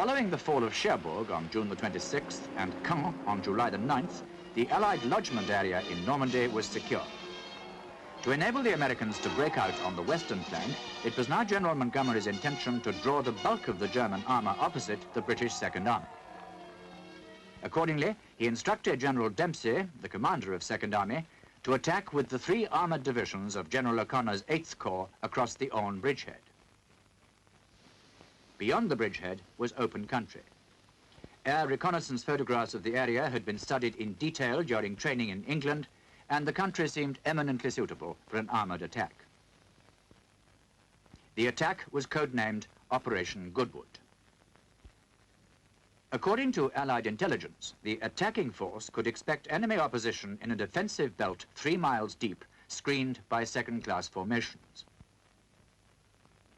Following the fall of Cherbourg on June the 26th and Caen on July the 9th, the Allied lodgement area in Normandy was secure. To enable the Americans to break out on the western flank, it was now General Montgomery's intention to draw the bulk of the German armour opposite the British Second Army. Accordingly, he instructed General Dempsey, the commander of Second Army, to attack with the 3 armoured divisions of General O'Connor's 8th Corps across the Orne bridgehead. Beyond the bridgehead was open country. Air reconnaissance photographs of the area had been studied in detail during training in England, and the country seemed eminently suitable for an armoured attack. The attack was codenamed Operation Goodwood. According to Allied intelligence, the attacking force could expect enemy opposition in a defensive belt 3 miles deep, screened by second-class formations.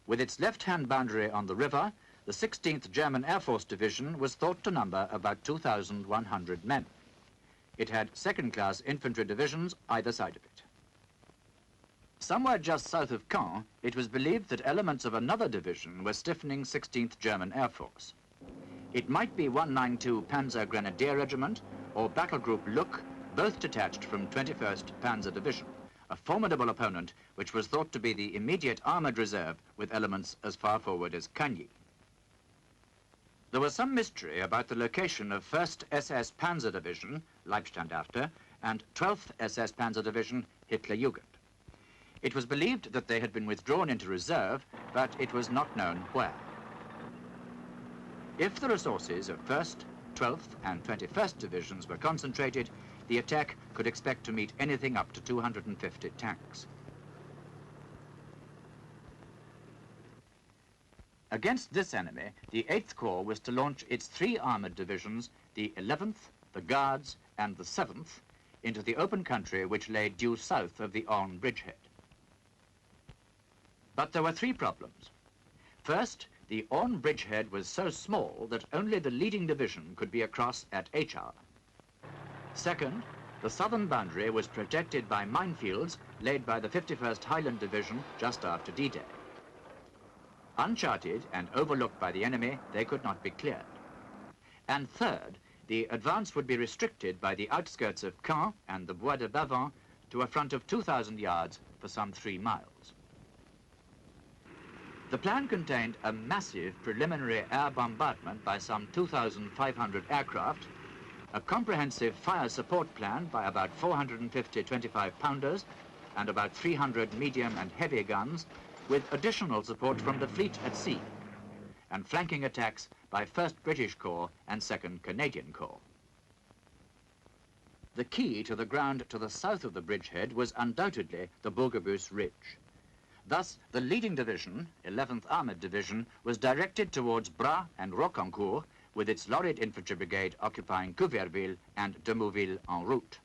With its left-hand boundary on the river, the 16th German Air Force Division was thought to number about 2,100 men. It had second-class infantry divisions either side of it. Somewhere just south of Caen, it was believed that elements of another division were stiffening 16th German Air Force. It might be 192 Panzer Grenadier Regiment or Battle Group Luck, both detached from 21st Panzer Division, a formidable opponent which was thought to be the immediate armoured reserve with elements as far forward as Cagny. There was some mystery about the location of 1st SS Panzer Division, Leibstandarte, and 12th SS Panzer Division, Hitlerjugend. It was believed that they had been withdrawn into reserve, but it was not known where. If the resources of 1st, 12th and 21st Divisions were concentrated, the attack could expect to meet anything up to 250 tanks. Against this enemy, the 8th Corps was to launch its 3 armoured divisions, the 11th, the Guards and the 7th, into the open country which lay due south of the Orne bridgehead. But there were 3 problems. First, the Orne bridgehead was so small that only the leading division could be across at H hour. Second, the southern boundary was protected by minefields laid by the 51st Highland Division just after D-Day. Uncharted and overlooked by the enemy, they could not be cleared. And third, the advance would be restricted by the outskirts of Caen and the Bois de Bavent to a front of 2,000 yards for some 3 miles. The plan contained a massive preliminary air bombardment by some 2,500 aircraft, a comprehensive fire support plan by about 450 25-pounders and about 300 medium and heavy guns, with additional support from the fleet at sea, and flanking attacks by 1st British Corps and 2nd Canadian Corps. The key to the ground to the south of the bridgehead was undoubtedly the Bourgebus Ridge. Thus, the leading division, 11th Armoured Division, was directed towards Bras and Rocancourt, with its Lorried Infantry Brigade occupying Couverville and Demouville en route.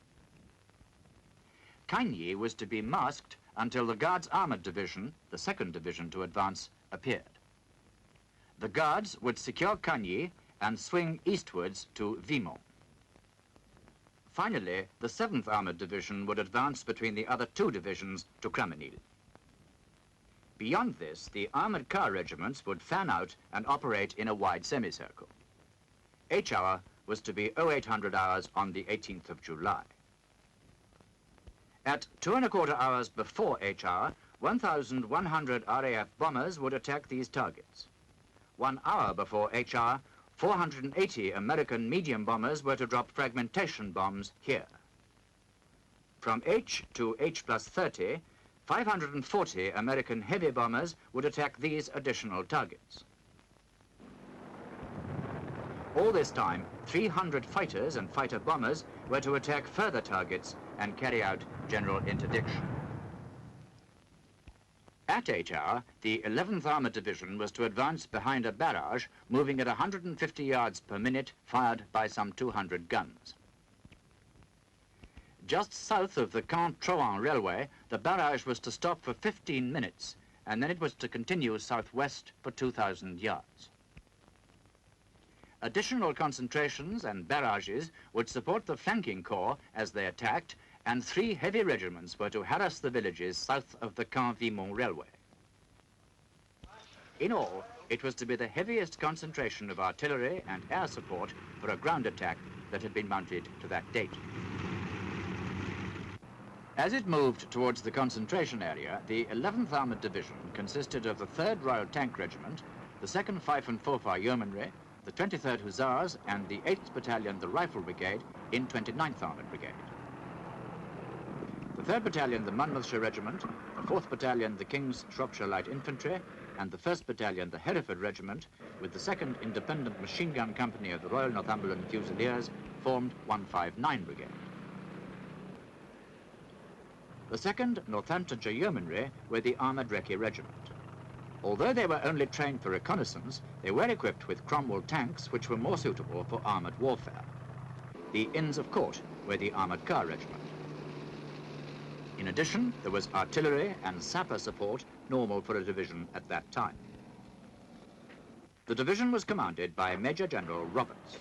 Cagny was to be masked until the Guards Armoured Division, the 2nd Division to advance, appeared. The Guards would secure Cagny and swing eastwards to Vimont. Finally, the 7th Armoured Division would advance between the other 2 divisions to Cramenil. Beyond this, the armoured car regiments would fan out and operate in a wide semicircle. H hour was to be 0800 hours on the 18th of July. At 2¼ hours before H hour, 1,100 RAF bombers would attack these targets. 1 hour before H hour, 480 American medium bombers were to drop fragmentation bombs here. From H to H+30, 540 American heavy bombers would attack these additional targets. All this time, 300 fighters and fighter bombers were to attack further targets and carry out general interdiction. At H hour, the 11th Armoured Division was to advance behind a barrage, moving at 150 yards per minute, fired by some 200 guns. Just south of the Caen-Trohan railway, the barrage was to stop for 15 minutes, and then it was to continue southwest for 2,000 yards. Additional concentrations and barrages would support the flanking corps as they attacked, and 3 heavy regiments were to harass the villages south of the Caen-Vimont railway. In all, It was to be the heaviest concentration of artillery and air support for a ground attack that had been mounted to that date. As it moved towards the concentration area, the 11th Armoured Division consisted of the 3rd Royal Tank Regiment, the 2nd Fife and Forfar Yeomanry, the 23rd Hussars, and the 8th Battalion, the Rifle Brigade, in 29th Armoured Brigade. The 3rd Battalion, the Monmouthshire Regiment, the 4th Battalion, the King's Shropshire Light Infantry, and the 1st Battalion, the Hereford Regiment, with the 2nd Independent Machine Gun Company of the Royal Northumberland Fusiliers, formed 159 Brigade. The 2nd Northamptonshire Yeomanry were the Armoured Recce Regiment. Although they were only trained for reconnaissance, they were equipped with Cromwell tanks which were more suitable for armoured warfare. The Inns of Court were the Armoured Car Regiment. In addition, there was artillery and sapper support normal for a division at that time. The division was commanded by Major General Roberts.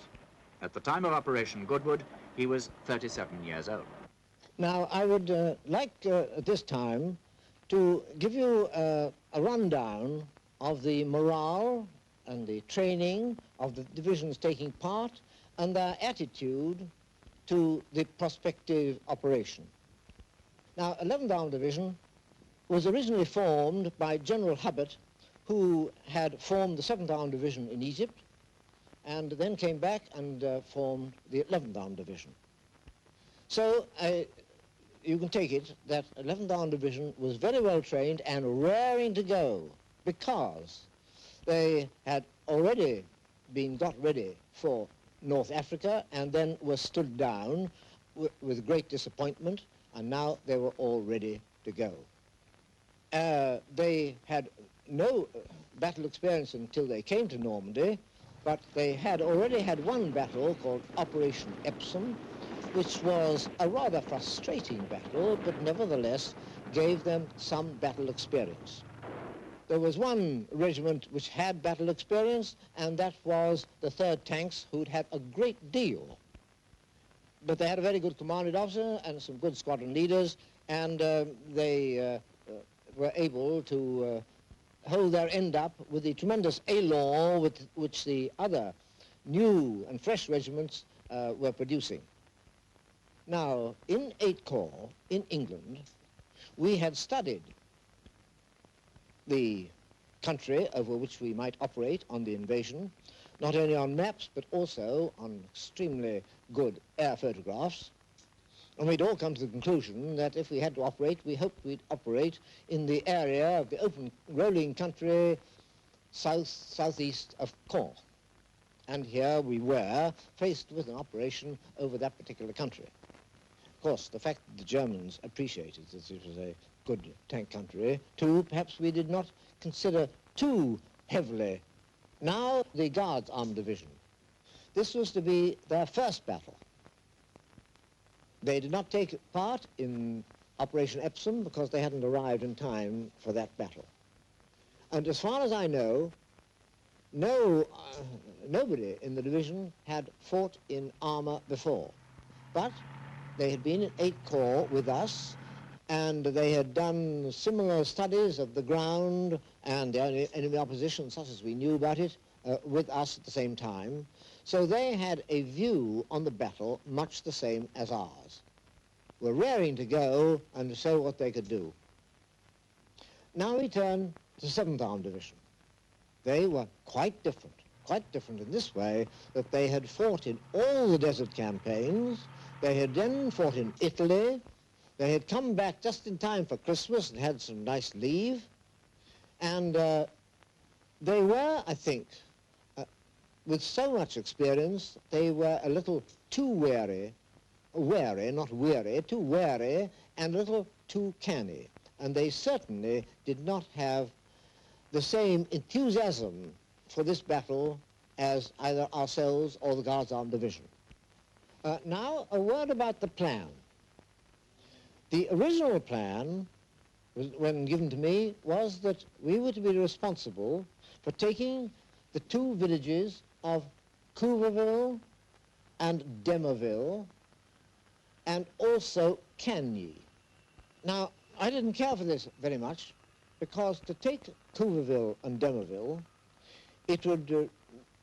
At the time of Operation Goodwood, he was 37 years old. Now, I would like at this time to give you a rundown of the morale and the training of the divisions taking part and their attitude to the prospective operation. Now, 11th Armoured Division was originally formed by General Hubbard, who had formed the 7th Armoured Division in Egypt, and then came back and formed the 11th Armoured Division. So you can take it that 11th Armoured Division was very well trained and raring to go because they had already been got ready for North Africa and then were stood down with great disappointment, and now they were all ready to go. They had no battle experience until they came to Normandy, but they had already had one battle called Operation Epsom, which was a rather frustrating battle, but nevertheless gave them some battle experience. There was one regiment which had battle experience, and that was the 3rd Tanks, who'd had a great deal. But they had a very good commanding officer and some good squadron leaders, and they were able to hold their end up with the tremendous élan with which the other new and fresh regiments were producing. Now, in 8 Corps in England, we had studied the country over which we might operate on the invasion, not only on maps, but also on extremely good air photographs. And we'd all come to the conclusion that if we had to operate, we hoped we'd operate in the area of the open rolling country southeast of Caen. And here we were faced with an operation over that particular country. Of course, the fact that the Germans appreciated that it was a good tank country, too, perhaps we did not consider too heavily. Now, the Guards Armed Division. This was to be their first battle. They did not take part in Operation Epsom because they hadn't arrived in time for that battle. And as far as I know, nobody in the division had fought in armor before. But they had been in 8 Corps with us, and they had done similar studies of the ground and the enemy opposition, such as we knew about it, with us at the same time. So they had a view on the battle much the same as ours. Were raring to go and to show what they could do. Now we turn to 7th Armoured Division. They were quite different in this way that they had fought in all the desert campaigns. They had then fought in Italy. They had come back just in time for Christmas and had some nice leave. And they were, I think, with so much experience, they were a little too wary, not weary, too wary, and a little too canny. And they certainly did not have the same enthusiasm for this battle as either ourselves or the Guards Armed Division. Now, a word about the plan. The original plan, when given to me, was that we were to be responsible for taking the 2 villages of Couvreville and Demerville, and also Cagny. Now, I didn't care for this very much, because to take Couvreville and Demerville, it would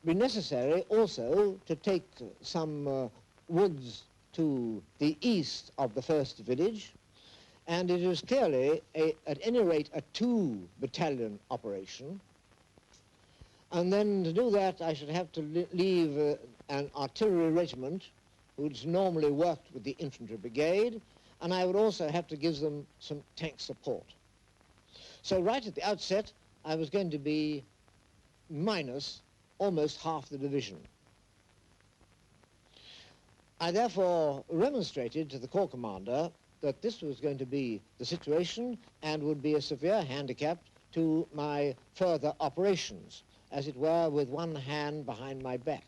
be necessary also to take some woods to the east of the first village, and it is clearly, at any rate, a 2-battalion operation. And then to do that, I should have to leave an artillery regiment, which normally worked with the infantry brigade, and I would also have to give them some tank support. So right at the outset, I was going to be minus almost half the division. I therefore remonstrated to the corps commander that this was going to be the situation and would be a severe handicap to my further operations, as it were, with one hand behind my back.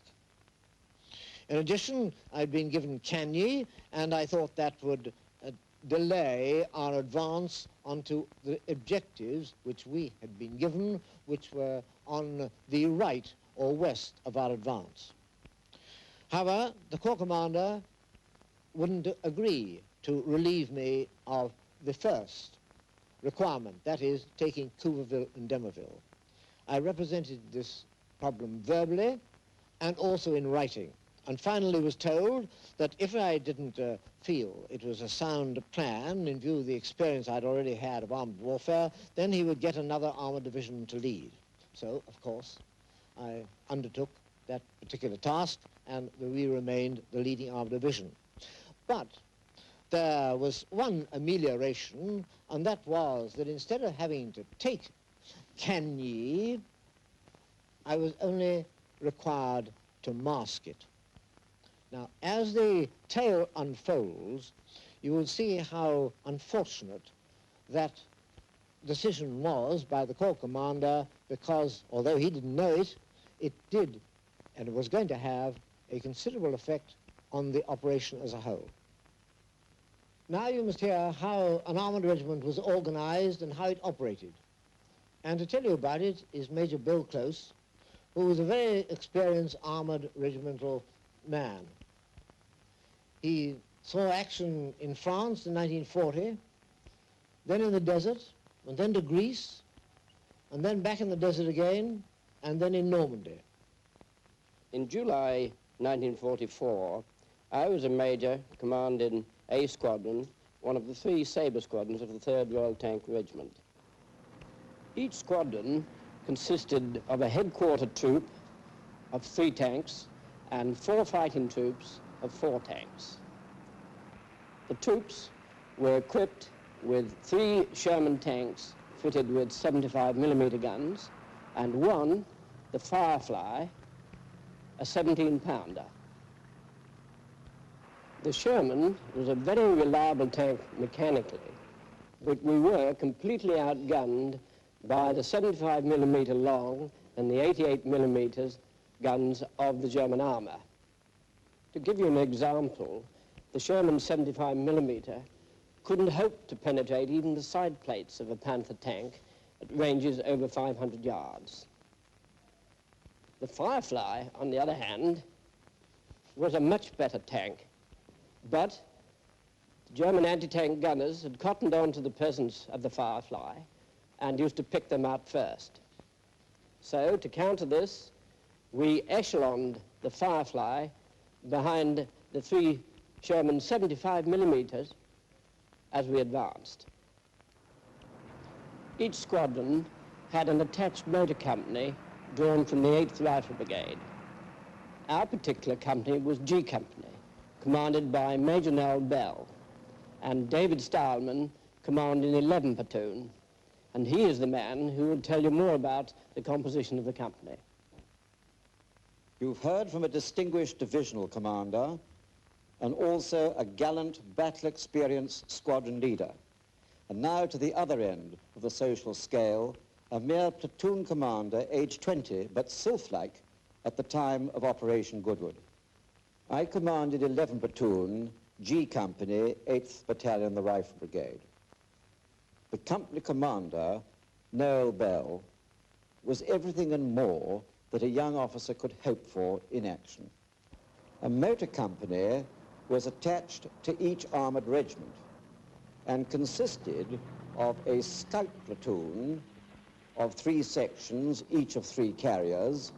In addition, I'd been given Cagny, and I thought that would delay our advance onto the objectives which we had been given, which were on the right or west of our advance. However, the corps commander wouldn't agree to relieve me of the first requirement, that is, taking Couverville and Demerville. I represented this problem verbally and also in writing, and finally was told that if I didn't feel it was a sound plan in view of the experience I'd already had of armed warfare, then he would get another armoured division to lead. So, of course, I undertook that particular task, and we remained the leading armoured division. But there was one amelioration, and that was that instead of having to take Cagny, I was only required to mask it. Now, as the tale unfolds, you will see how unfortunate that decision was by the corps commander, because although he didn't know it, it did, and it was going to have a considerable effect on the operation as a whole. Now you must hear how an armoured regiment was organized and how it operated. And to tell you about it is Major Bill Close, who was a very experienced armoured regimental man. He saw action in France in 1940, then in the desert, and then to Greece, and then back in the desert again, and then in Normandy. In July 1944, I was a major commanding A Squadron, one of the 3 Sabre squadrons of the 3rd Royal Tank Regiment. Each squadron consisted of a headquarter troop of 3 tanks and 4 fighting troops of 4 tanks. The troops were equipped with 3 Sherman tanks fitted with 75mm guns, and 1, the Firefly, a 17-pounder. The Sherman was a very reliable tank mechanically, but we were completely outgunned by the 75mm long and the 88mm guns of the German armor. To give you an example, the Sherman 75mm couldn't hope to penetrate even the side plates of a Panther tank at ranges over 500 yards. The Firefly, on the other hand, was a much better tank, but the German anti-tank gunners had cottoned on to the presence of the Firefly and used to pick them out first. So, to counter this, we echeloned the Firefly behind the 3 Sherman 75mm as we advanced. Each squadron had an attached motor company drawn from the 8th Rifle Brigade. Our particular company was G Company, commanded by Major Noel Bell, and David Stileman commanding 11 Platoon, and he is the man who will tell you more about the composition of the company. You've heard from a distinguished divisional commander and also a gallant, battle-experienced squadron leader. And now to the other end of the social scale, a mere platoon commander, aged 20, but sylph-like at the time of Operation Goodwood. I commanded 11 Platoon, G Company, 8th Battalion, the Rifle Brigade. The company commander, Noel Bell, was everything and more that a young officer could hope for in action. A motor company was attached to each armoured regiment and consisted of a scout platoon of 3 sections, each of 3 carriers,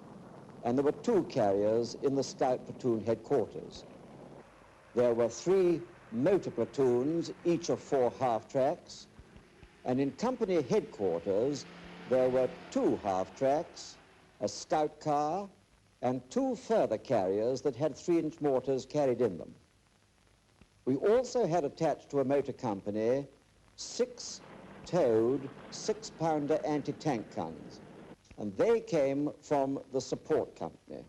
and there were 2 carriers in the scout platoon headquarters. There were 3 motor platoons, each of 4 half-tracks, and in company headquarters there were 2 half-tracks, a scout car, and 2 further carriers that had 3-inch mortars carried in them. We also had attached to a motor company 6 towed 6-pounder anti-tank guns, and they came from the support company.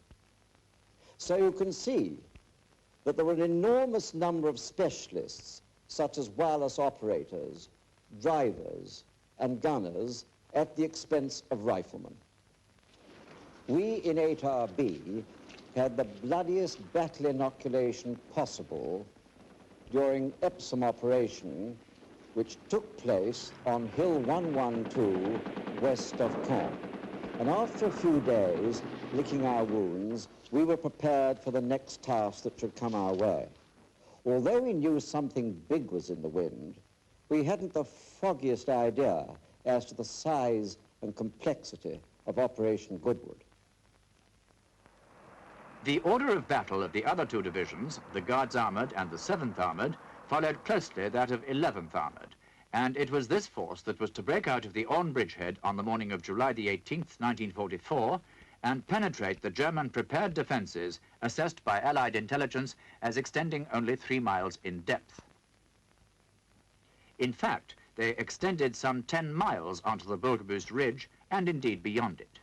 So you can see that there were an enormous number of specialists, such as wireless operators, drivers, and gunners, at the expense of riflemen. We in 8RB had the bloodiest battle inoculation possible during Epsom operation, which took place on Hill 112 west of Caen. And after a few days, licking our wounds, we were prepared for the next task that should come our way. Although we knew something big was in the wind, we hadn't the foggiest idea as to the size and complexity of Operation Goodwood. The order of battle of the other 2 divisions, the Guards Armoured and the 7th Armoured, followed closely that of 11th Armoured, and it was this force that was to break out of the Orne bridgehead on the morning of July the 18th, 1944, and penetrate the German prepared defences assessed by Allied intelligence as extending only 3 miles in depth. In fact, they extended some 10 miles onto the Bulgerboost Ridge, and indeed beyond it.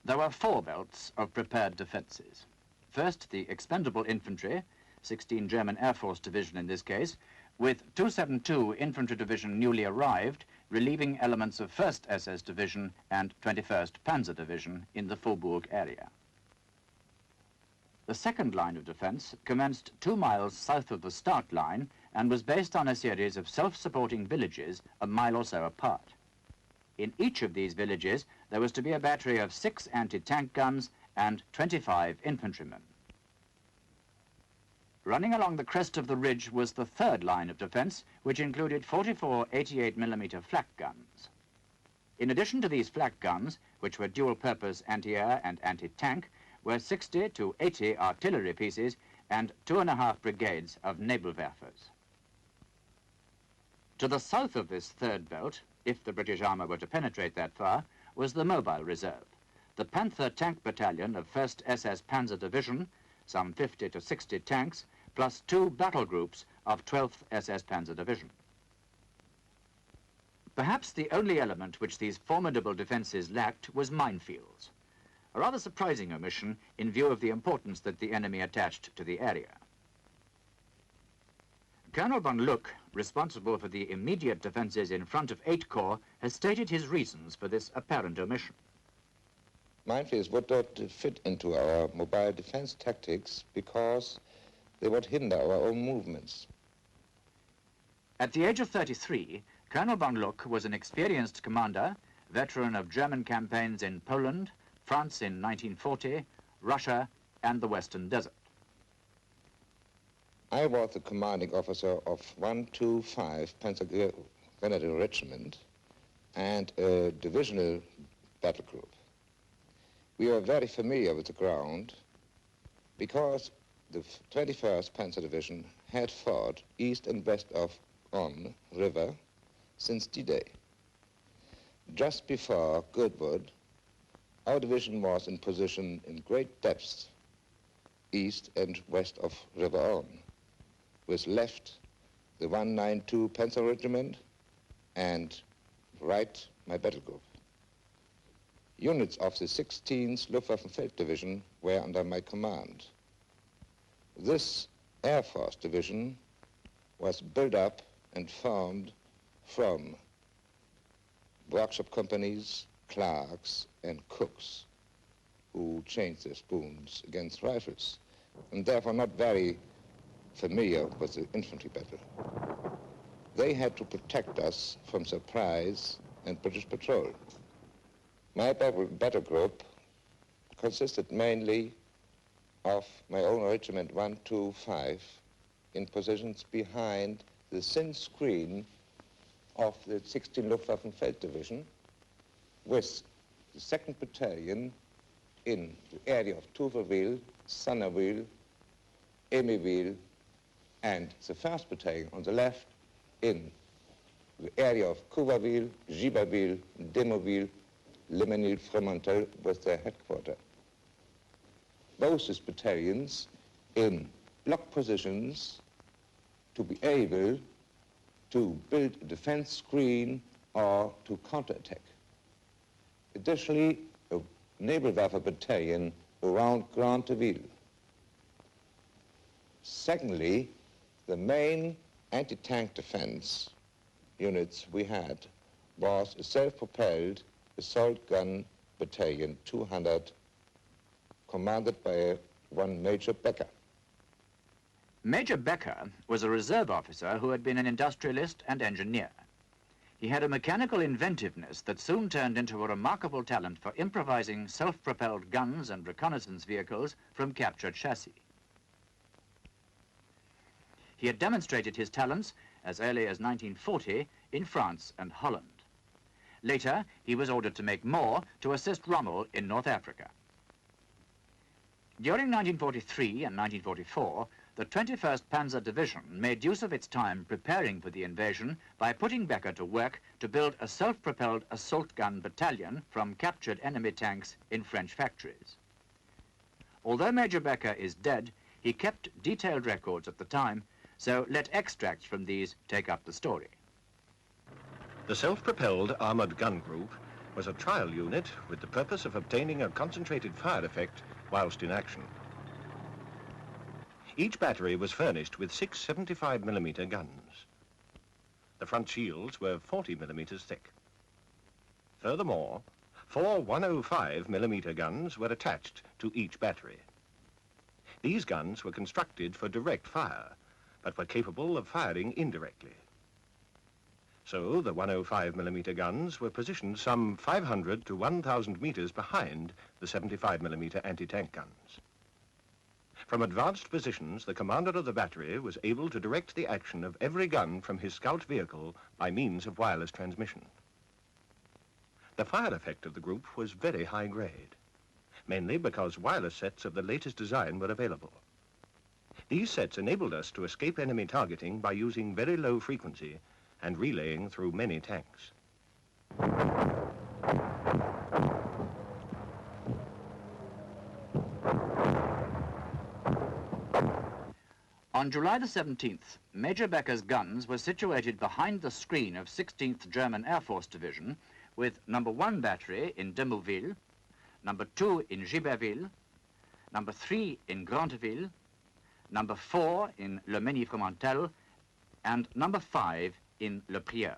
There were 4 belts of prepared defences. First, the expendable infantry, 16 German Air Force Division in this case, with 272 Infantry Division newly arrived, relieving elements of 1st SS Division and 21st Panzer Division in the Faubourg area. The second line of defence commenced 2 miles south of the start line and was based on a series of self-supporting villages a mile or so apart. In each of these villages, there was to be a battery of 6 anti-tank guns and 25 infantrymen. Running along the crest of the ridge was the 3rd line of defence, which included 44 88mm flak guns. In addition to these flak guns, which were dual-purpose anti-air and anti-tank, were 60 to 80 artillery pieces and 2.5 brigades of Nebelwerfers. To the south of this 3rd belt, if the British armour were to penetrate that far, was the Mobile Reserve, the Panther Tank Battalion of 1st SS Panzer Division, some 50 to 60 tanks, plus 2 battle groups of 12th SS Panzer Division. Perhaps the only element which these formidable defences lacked was minefields, a rather surprising omission in view of the importance that the enemy attached to the area. Colonel von Luck, responsible for the immediate defences in front of 8 Corps, has stated his reasons for this apparent omission. Minefields would not fit into our mobile defense tactics because they would hinder our own movements. At the age of 33, Colonel von Luck was an experienced commander, veteran of German campaigns in Poland, France in 1940, Russia, and the Western Desert. I was the commanding officer of 125 Panzer Grenadier Regiment and a divisional battle group. We were very familiar with the ground because the 21st Panzer Division had fought east and west of Orne River since D-Day. Just before Goodwood, our division was in position in great depths east and west of River Orne, with left the 192 Panzer Regiment and right my battle group. Units of the 16th Luftwaffenfeld Division were under my command. This Air Force Division was built up and formed from workshop companies, clerks, and cooks who changed their spoons against rifles, and therefore not very familiar with the infantry battle. They had to protect us from surprise and British patrol. My battle group consisted mainly of my own regiment 125 in positions behind the thin screen of the 16th Luftwaffenfeld Division with the 2nd Battalion in the area of Tuverville, Sannerville, Emyville, and the 1st Battalion on the left in the area of Couvarville, Giberville, Demoville, Regimental, Regimental was their headquarters. Both these battalions in block positions to be able to build a defense screen or to counterattack. Additionally, a naval Waffe battalion around Granteville. Secondly, the main anti-tank defense units we had was a self-propelled assault gun battalion 200 commanded by one Major Becker. Major Becker was a reserve officer who had been an industrialist and engineer. He had a mechanical inventiveness that soon turned into a remarkable talent for improvising self-propelled guns and reconnaissance vehicles from captured chassis. He had demonstrated his talents as early as 1940 in France and Holland. Later, he was ordered to make more to assist Rommel in North Africa. During 1943 and 1944, the 21st Panzer Division made use of its time preparing for the invasion by putting Becker to work to build a self-propelled assault gun battalion from captured enemy tanks in French factories. Although Major Becker is dead, he kept detailed records at the time, so let extracts from these take up the story. The self-propelled armoured gun group was a trial unit with the purpose of obtaining a concentrated fire effect whilst in action. Each battery was furnished with 6 75mm guns. The front shields were 40mm thick. Furthermore, 4 105mm guns were attached to each battery. These guns were constructed for direct fire, but were capable of firing indirectly. So the 105mm guns were positioned some 500 to 1,000 meters behind the 75mm anti-tank guns. From advanced positions, the commander of the battery was able to direct the action of every gun from his scout vehicle by means of wireless transmission. The fire effect of the group was very high grade, mainly because wireless sets of the latest design were available. These sets enabled us to escape enemy targeting by using very low frequency and relaying through many tanks. On July the 17th, Major Becker's guns were situated behind the screen of 16th German Air Force Division with number 1 battery in Demoville, number 2 in Giberville, number 3 in Granteville, number 4 in Le Mesnil-Fromentel, and number 5 in Le Prieur.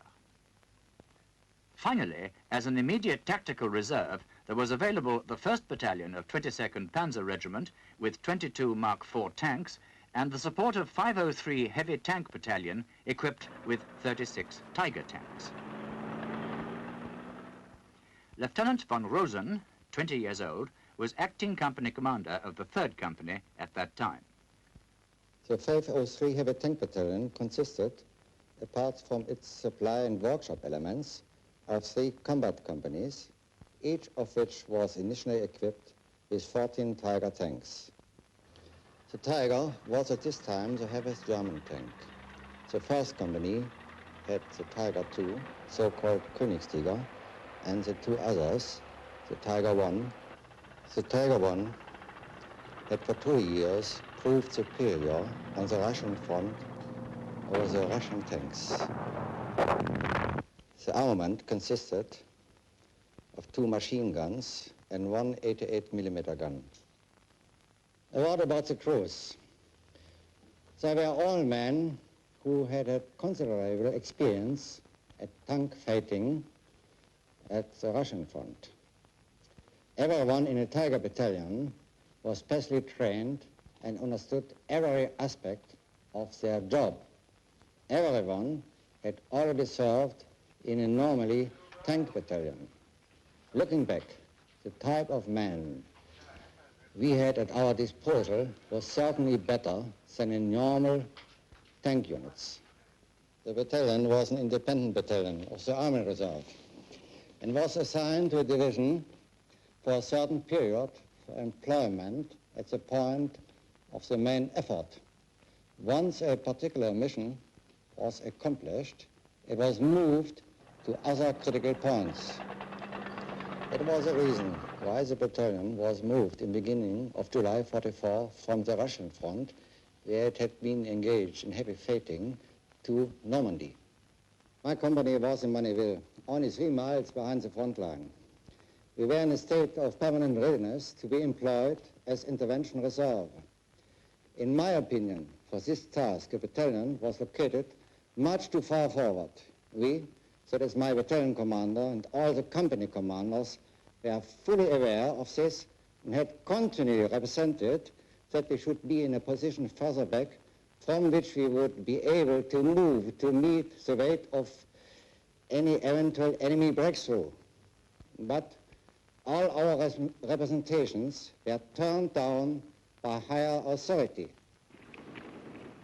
Finally, as an immediate tactical reserve, there was available the 1st Battalion of 22nd Panzer Regiment with 22 Mark IV tanks and the support of 503 Heavy Tank Battalion equipped with 36 Tiger tanks. Lieutenant von Rosen, 20 years old, was acting company commander of the 3rd Company at that time. The 503 Heavy Tank Battalion consisted, apart from its supply and workshop elements, of 3 combat companies, each of which was initially equipped with 14 Tiger tanks. The Tiger was at this time the heaviest German tank. The 1st Company had the Tiger II, so-called Königstiger, and the 2 others, the Tiger I. The Tiger I had for 2 years proved superior on the Russian front over the Russian tanks. The armament consisted of 2 machine guns and 1 88mm gun. A word about the crews. They were all men who had had considerable experience at tank fighting at the Russian front. Everyone in a Tiger battalion was specially trained and understood every aspect of their job. Everyone had already served in a normally tank battalion. Looking back, the type of man we had at our disposal was certainly better than in normal tank units. The battalion was an independent battalion of the Army Reserve and was assigned to a division for a certain period for employment at the point of the main effort. Once a particular mission was accomplished, it was moved to other critical points. That was the reason why the battalion was moved in the beginning of July 44 from the Russian front, where it had been engaged in heavy fighting, to Normandy. My company was in Manneville, only 3 miles behind the front line. We were in a state of permanent readiness to be employed as intervention reserve. In my opinion, for this task, a battalion was located much too far forward. We, that is my battalion commander and all the company commanders, were fully aware of this and had continually represented that we should be in a position further back from which we would be able to move to meet the weight of any eventual enemy breakthrough. But all our representations were turned down by higher authority.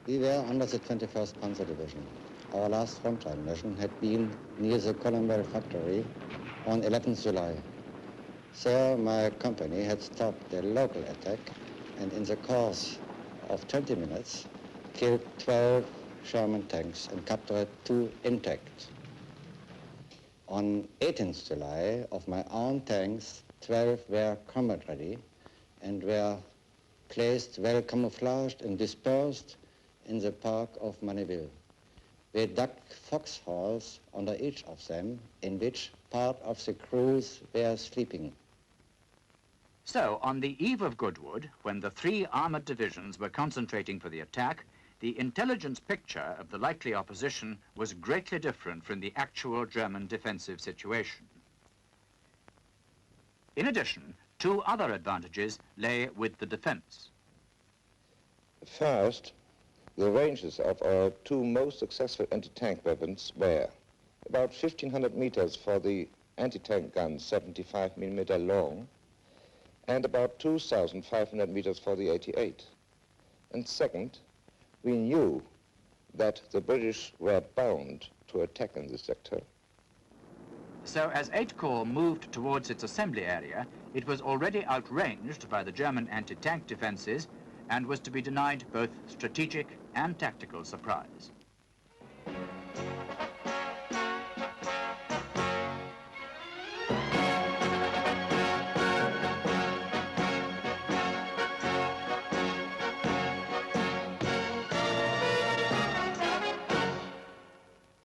We were under the 21st Panzer Division. Our last frontline mission had been near the Columbell factory on 11th July. There, my company had stopped a local attack and in the course of 20 minutes killed 12 German tanks and captured 2 intact. On 18th July, of my own tanks, 12 were combat ready and were placed well camouflaged and dispersed in the park of Manneville. We dug foxholes under each of them, in which part of the crews were sleeping. So, on the eve of Goodwood, when the 3 armoured divisions were concentrating for the attack, the intelligence picture of the likely opposition was greatly different from the actual German defensive situation. In addition, 2 other advantages lay with the defence. First, the ranges of our 2 most successful anti-tank weapons were about 1,500 meters for the anti-tank guns 75mm long and about 2,500 meters for the 88. And second, we knew that the British were bound to attack in this sector. So as 8 Corps moved towards its assembly area, it was already outranged by the German anti-tank defences and was to be denied both strategic and tactical surprise.